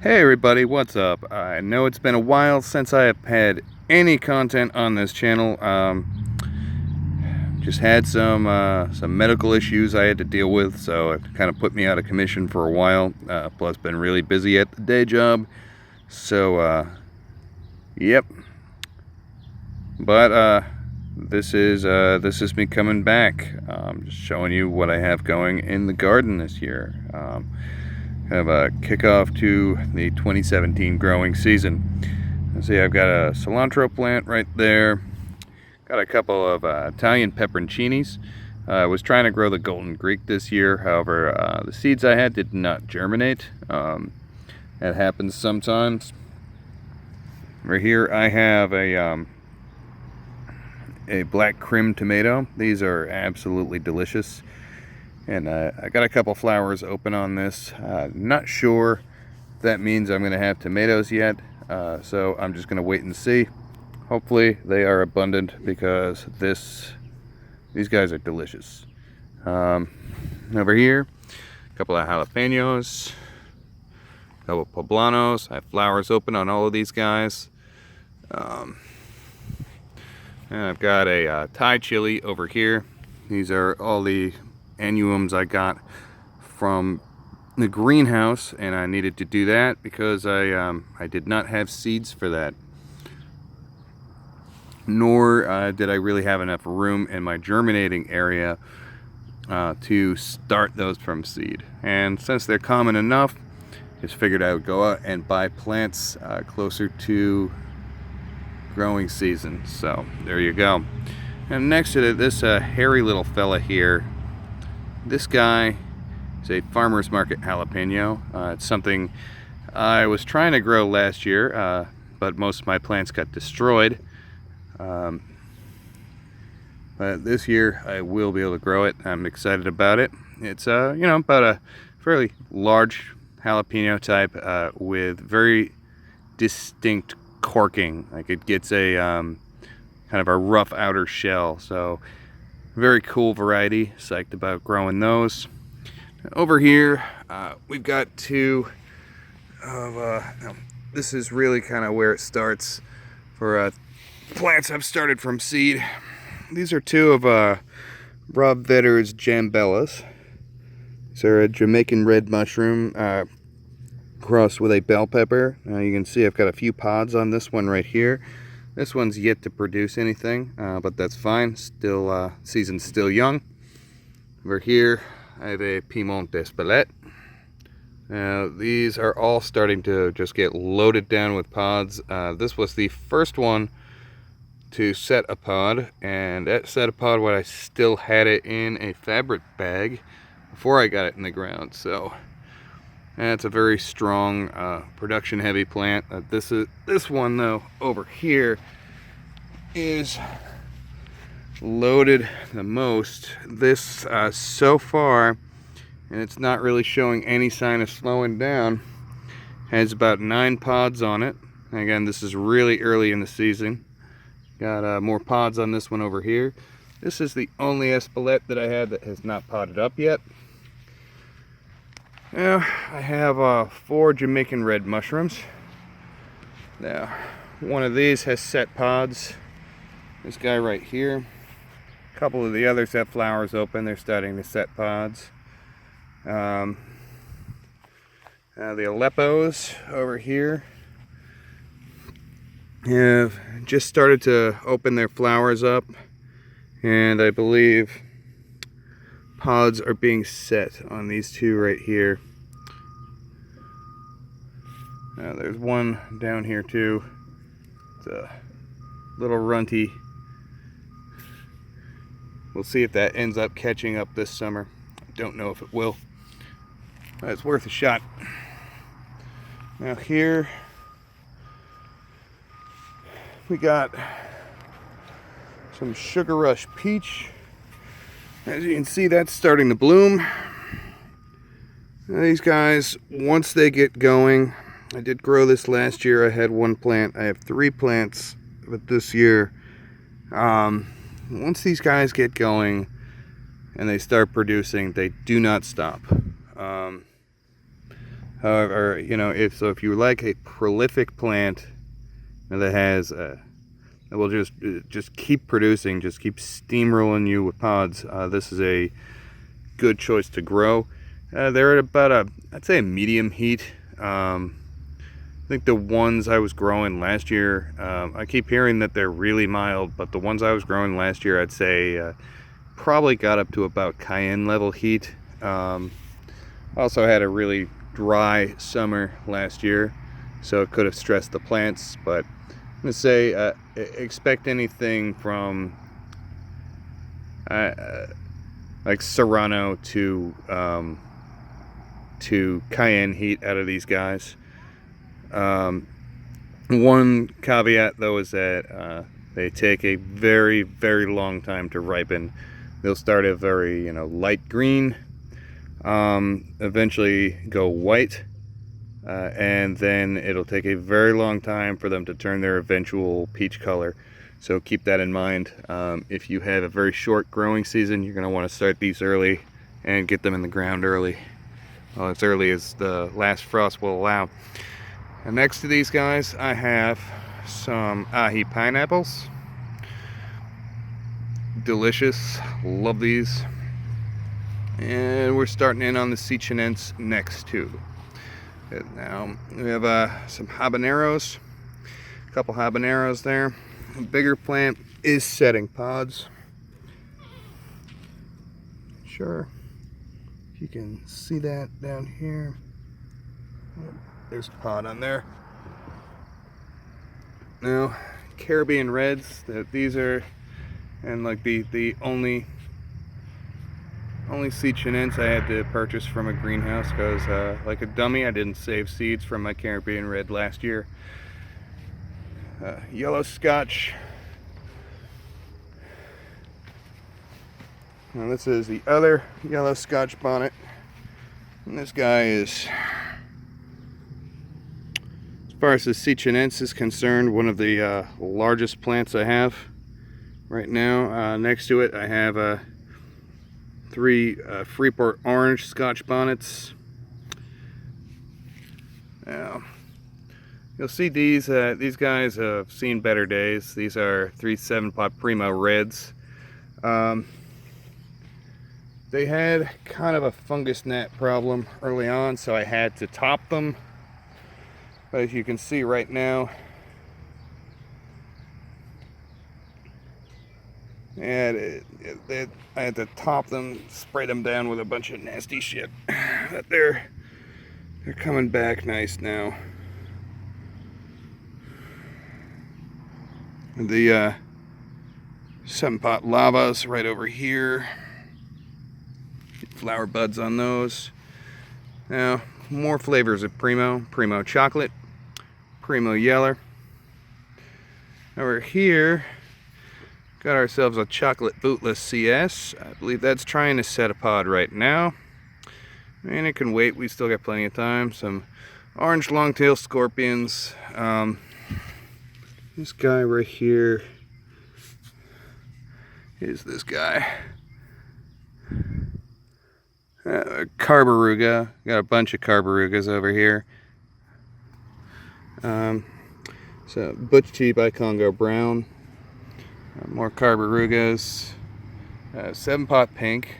Hey everybody, what's up? I know it's been a while since I have had any content on this channel. Just had some medical issues I had to deal with, so it kind of put me out of commission for a while. Plus, been really busy at the day job. So, yep. But this is me coming back. Just showing you what I have going in the garden this year. Kind of a kickoff to the 2017 growing season. See, I've got a cilantro plant right there. Got a couple of Italian pepperoncinis. I was trying to grow the Golden Greek this year. However, the seeds I had did not germinate. That happens sometimes. Right here I have a black crim tomato. These are absolutely delicious. And I got a couple flowers open on this. Not sure if that means I'm going to have tomatoes yet. So I'm just going to wait and see. Hopefully they are abundant because these guys are delicious. Over here, a couple of jalapenos, a couple of poblanos. I have flowers open on all of these guys. And I've got a Thai chili over here. These are all the annuums I got from the greenhouse, and I needed to do that because I did not have seeds for that, nor did I really have enough room in my germinating area to start those from seed. And since they're common enough, just figured I would go out and buy plants closer to growing season. So there you go. And next to this hairy little fella here, this guy is a farmer's market jalapeno. It's something I was trying to grow last year, but most of my plants got destroyed. But this year I will be able to grow it. I'm excited about it. It's about a fairly large jalapeno type with very distinct corking. Like, it gets a kind of a rough outer shell. So very cool variety. Psyched about growing those. Over here, we've got two of, this is really kind of where it starts for plants I've started from seed. These are two of Rob Vetter's Jambellas. These are a Jamaican red mushroom crossed with a bell pepper. You can see I've got a few pods on this one right here. This one's yet to produce anything, but that's fine. Still, season's still young. Over here, I have a Piedmont d'Espelette. These are all starting to just get loaded down with pods. This was the first one to set a pod, and that set a pod when I still had it in a fabric bag before I got it in the ground. So that's a very strong, production heavy plant. This one though over here is loaded the most. This so far, and it's not really showing any sign of slowing down, has about 9 pods on it. Again, this is really early in the season. Got more pods on this one over here. This is the only Espelette that I had that has not podded up yet. Now, I have 4 Jamaican red mushrooms. Now, one of these has set pods. This guy right here. A couple of the others have flowers open. They're starting to set pods. The Aleppos over here have just started to open their flowers up, and I believe pods are being set on these two right here. There's one down here too. It's a little runty. We'll see if that ends up catching up this summer. I don't know if it will, but it's worth a shot. Now here we got some Sugar Rush peach. As you can see, that's starting to bloom. Now these guys, once they get going, I did grow this last year. I had 1 plant. I have 3 plants, but this year, once these guys get going and they start producing, they do not stop. However, if you like a prolific plant that has that will just keep producing, just keep steamrolling you with pods, this is a good choice to grow. They're at about I'd say a medium heat. I think the ones I was growing last year, I keep hearing that they're really mild, but the ones I was growing last year, I'd say probably got up to about cayenne level heat. Also had a really dry summer last year, so it could have stressed the plants, but I'm going to say expect anything from like Serrano to cayenne heat out of these guys. One caveat though is that they take a very, very long time to ripen. They'll start a very light green, eventually go white, and then it'll take a very long time for them to turn their eventual peach color. So keep that in mind. If you have a very short growing season, you're going to want to start these early and get them in the ground early, well, as early as the last frost will allow. And next to these guys, I have some ahi pineapples. Delicious, love these. And we're starting in on the Cichinense next too. Now we have some habaneros, a couple habaneros there. A bigger plant is setting pods. Sure, you can see that down here. There's a pod on there. Now, Caribbean Reds, these are, and like the only Cichinense I had to purchase from a greenhouse because like a dummy I didn't save seeds from my Caribbean Red last year. Yellow Scotch. Now this is the other Yellow Scotch bonnet, and this guy is, as far as the Cichinense is concerned, one of the largest plants I have right now. Next to it I have 3 Freeport Orange Scotch bonnets. Now you'll see these guys have seen better days. These are 3 7-pot Primo Reds. They had kind of a fungus gnat problem early on, so I had to top them. But as you can see right now, and I had to top them, spray them down with a bunch of nasty shit. But they're coming back nice now. The 7-pot lavas right over here. Flower buds on those. Now, more flavors of Primo Chocolate, Primo Yeller. Over here, got ourselves a Chocolate Bootless CS. I believe that's trying to set a pod right now. And it can wait, we still got plenty of time. Some Orange Longtail Scorpions. This guy right here is this guy. Carbaruga. Got a bunch of Carbarugas over here. So Butch Tea by Congo Brown. More Carbarugas. 7-pot Pink.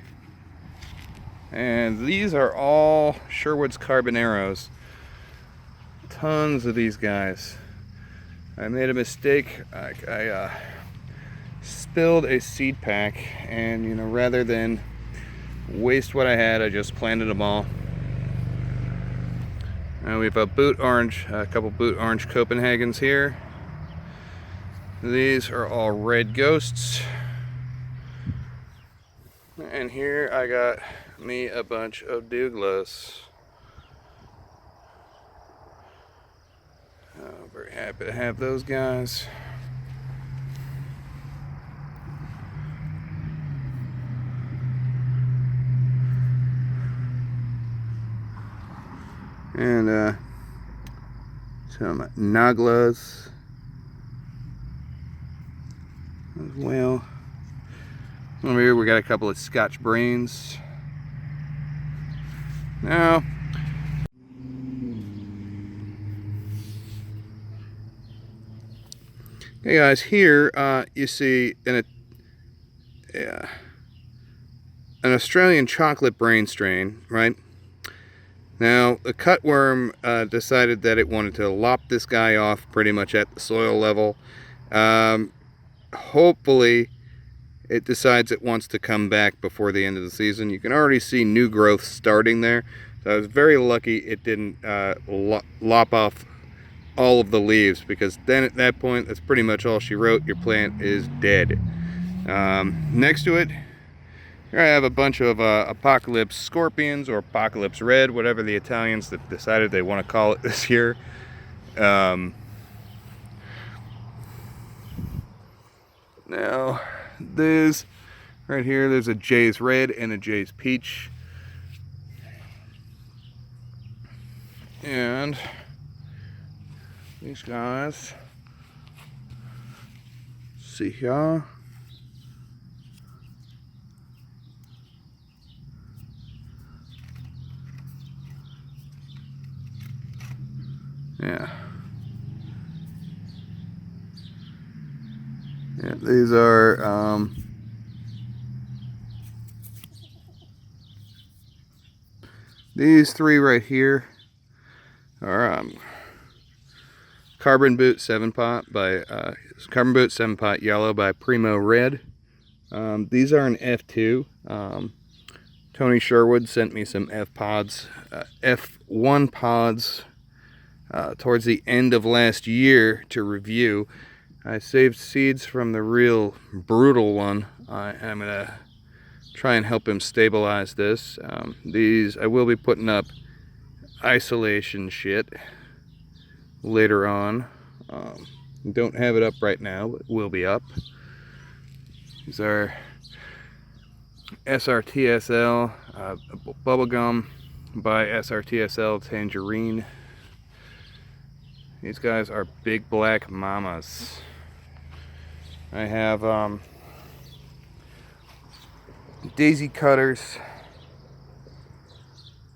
And these are all Sherwood's Carboneros. Tons of these guys. I made a mistake. I spilled a seed pack, and rather than waste what I had, I just planted them all. We have a couple Boot Orange Copenhagens here. These are all Red Ghosts. And here I got me a bunch of Douglas. Very happy to have those guys. And some Naglas as well. Over here we got a couple of Scotch Brains. Now, Hey guys, here you see an Australian chocolate brain strain, right? Now, the cutworm decided that it wanted to lop this guy off pretty much at the soil level. Hopefully, it decides it wants to come back before the end of the season. You can already see new growth starting there. So I was very lucky it didn't lop off all of the leaves, because then at that point, that's pretty much all she wrote. Your plant is dead. Next to it, here I have a bunch of Apocalypse Scorpions, or Apocalypse Red, whatever the Italians that decided they want to call it this year. Now, there's right here, there's a Jay's Red and a Jay's Peach. And these guys, see here. Yeah. Yeah, these are these three right here are Carbon Boot 7-pot by Carbon Boot 7-pot Yellow by Primo Red. These are an F2. Tony Sherwood sent me some F1 pods towards the end of last year to review. I saved seeds from the real brutal one. I'm gonna try and help him stabilize this. These, I will be putting up isolation shit later on. Don't have it up right now, but will be up. These are SRTSL bubblegum by SRTSL Tangerine. These guys are big black mamas. I have daisy cutters,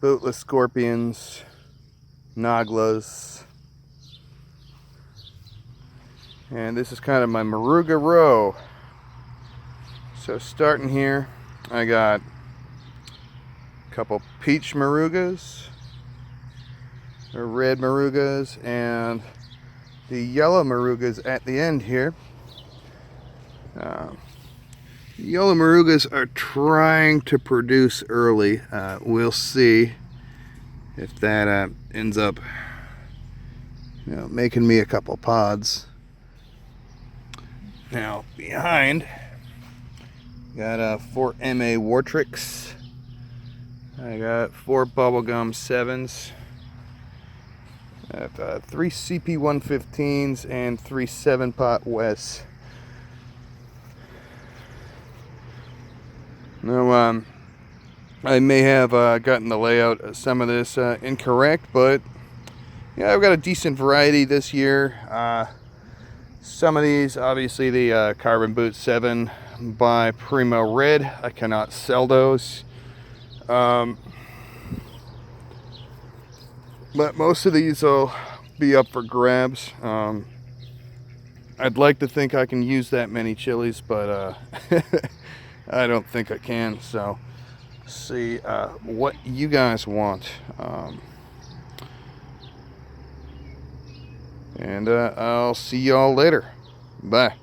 bootless scorpions, noglas, and this is kind of my Moruga row. So starting here, I got a couple peach Morugas, or red Morugas, and the yellow Morugas at the end here. The yellow Morugas are trying to produce early. We'll see if that ends up, making me a couple pods. Now behind, got 4 MA Wartrix. I got 4 bubblegum 7s. I have 3 CP115s and 3 7-pot Wes. Now, I may have gotten the layout of some of this incorrect, but yeah, I've got a decent variety this year. Some of these, obviously the Carbon Boot 7 by Primo Red, I cannot sell those. But most of these will be up for grabs. I'd like to think I can use that many chilies, but I don't think I can. So see what you guys want. And I'll see y'all later. Bye.